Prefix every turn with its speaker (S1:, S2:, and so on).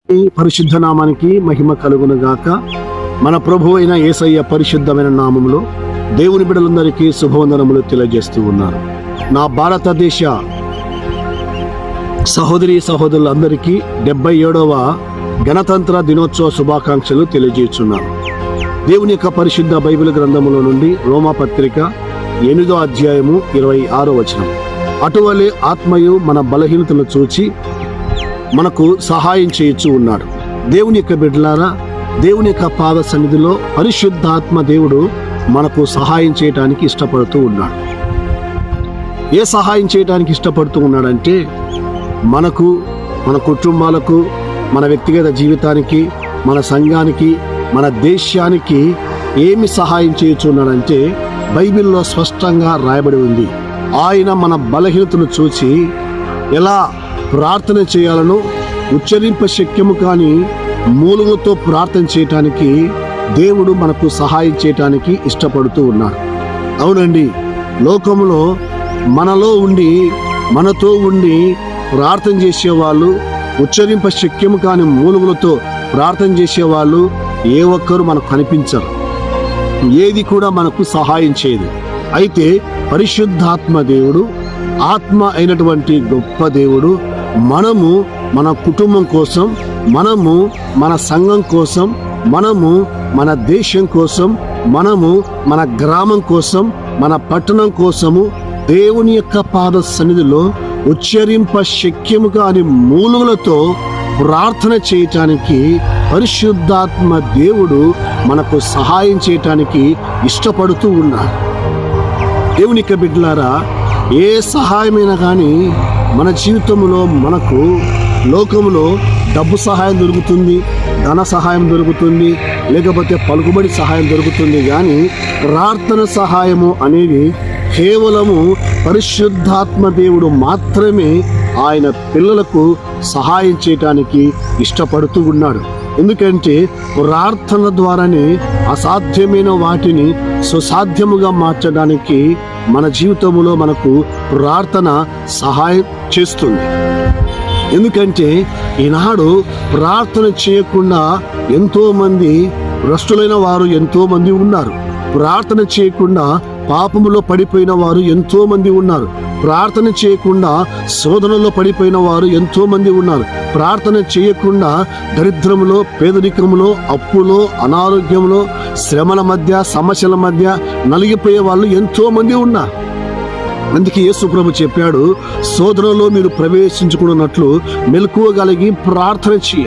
S1: పరిశుద్ధ నామానికి మహిమ కలుగును గాక. మన ప్రభు అయిన యేసయ్య పరిశుద్ధమైన నామములో దేవుని బిడ్డలందరికీ శుభవందనములు తెలియజేస్తూ ఉన్నారు. నా భారతదేశ సహోదరి సహోదరులందరికీ 77వ గణతంత్ర దినోత్సవ శుభాకాంక్షలు తెలియజేస్తున్నాను. దేవుని యొక్క పరిశుద్ధ బైబిల్ గ్రంథములో నుండి రోమా పత్రిక 8వ అధ్యాయము 26వ వచనం. అటువలే ఆత్మయు మన బలహీనతలు చూచి మనకు సహాయం చేయొచ్చు ఉన్నాడు. దేవుని యొక్క బిడ్డలారా, దేవుని యొక్క పాద సన్నిధిలో పరిశుద్ధాత్మ దేవుడు మనకు సహాయం చేయడానికి ఇష్టపడుతూ ఉన్నాడు. ఏ సహాయం చేయడానికి ఇష్టపడుతూ ఉన్నాడంటే, మనకు, మన కుటుంబాలకు, మన వ్యక్తిగత జీవితానికి, మన సంఘానికి, మన దేశానికి ఏమి సహాయం చేయొచ్చున్నాడంటే బైబిల్లో స్పష్టంగా రాయబడి ఉంది. ఆయన మన బలహీనతను చూసి ఎలా ప్రార్థన చేయాలను ఉచ్చరింప శక్యము కాని మూలముతో ప్రార్థన చేయటానికి దేవుడు మనకు సహాయం చేయటానికి ఇష్టపడుతూ ఉన్నాడు. అవునండి, లోకములో మనలో ఉండి, మనతో ఉండి ప్రార్థన చేసేవాళ్ళు, ఉచ్చరింప శక్యము కాని మూలములతో ప్రార్థన చేసేవాళ్ళు ఏ ఒక్కరు మనకు కనిపించరు. ఏది కూడా మనకు సహాయం చేయదు. అయితే పరిశుద్ధాత్మ దేవుడు, ఆత్మ అయినటువంటి గొప్ప దేవుడు, మనము మన కుటుంబం కోసం, మనము మన సంఘం కోసం, మనము మన దేశం కోసం, మనము మన గ్రామం కోసం, మన పట్టణం కోసము దేవుని యొక్క పాద సన్నిధిలో ఉచ్చరింప శక్యము కాని మూలములతో ప్రార్థన చేయటానికి పరిశుద్ధాత్మ దేవుడు మనకు సహాయం చేయటానికి ఇష్టపడుతూ ఉన్నాడు. దేవుని యొక్క బిడ్డలారా, ఏ సహాయమైనా కానీ మన జీవితంలో మనకు లోకంలో డబ్బు సహాయం దొరుకుతుంది, ధన సహాయం దొరుకుతుంది, లేకపోతే పలుకుబడి సహాయం దొరుకుతుంది. కానీ ప్రార్థన సహాయము అనేది కేవలము పరిశుద్ధాత్మ దేవుడు మాత్రమే ఆయన పిల్లలకు సహాయం చేయటానికి ఇష్టపడుతూ ఉన్నాడు. ఎందుకంటే ప్రార్థన ద్వారానే అసాధ్యమైన వాటిని సుసాధ్యముగా మార్చడానికి మన జీవితంలో మనకు ప్రార్థన సహాయం చేస్తుంది. ఎందుకంటే ఈనాడు ప్రార్థన చేయకుండా ఎంతోమంది భ్రష్టులైన వారు ఎంతోమంది ఉన్నారు. ప్రార్థన చేయకుండా పాపములో పడిపోయిన వారు ఎంతో మంది ఉన్నారు. ప్రార్థన చేయకుండా శోధనలో పడిపోయిన వారు ఎంతో మంది ఉన్నారు. ప్రార్థన చేయకుండా దరిద్రములో, పేదరికములో, అప్పులో, అనారోగ్యంలో, శ్రమల మధ్య, సమస్యల మధ్య నలిగిపోయే వాళ్ళు ఎంతో మంది ఉన్నారు. అందుకే యేసు ప్రభు చెప్పాడు, శోధనలో మీరు ప్రవేశించుకున్నట్లు మెలకువ కలిగి ప్రార్థన చేయండి.